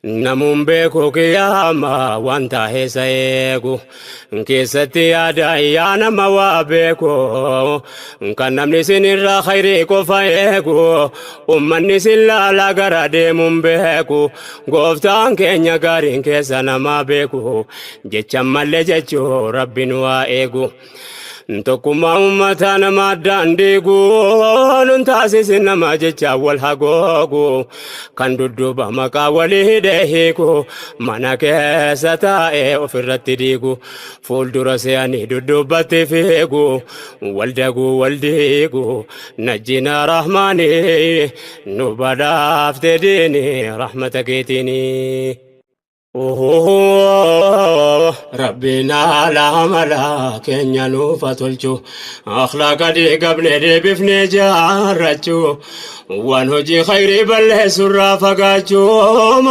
namun beeku kiyama wanta heessa eegu keessatti yaada yaa nama waa beeku kan namni sinirraa khayrii qofa eegu ummanni sin laala gara deemuun beeku gooftaan keenya gaariin keessa nama beeku jecha malee jechuu rabbiin waa eegu. Tokkummaa uummataa nama addaan diigu nun taasisi nama jecha wal hagoogu kan dudduuba maqaa walii hidhee hiiku mana keessa taa'ee ofirratti diigu fuuldura se'anii dudduubatti fiigu wal daguu wal diigu najjina rahmaani nu badhaafte diini rahmata keetiini. ربنا لا ملا كن نوفتلشو أخلاق دي قبل دي بفني جارتشو وانهجي خيري بل سرافقاتشو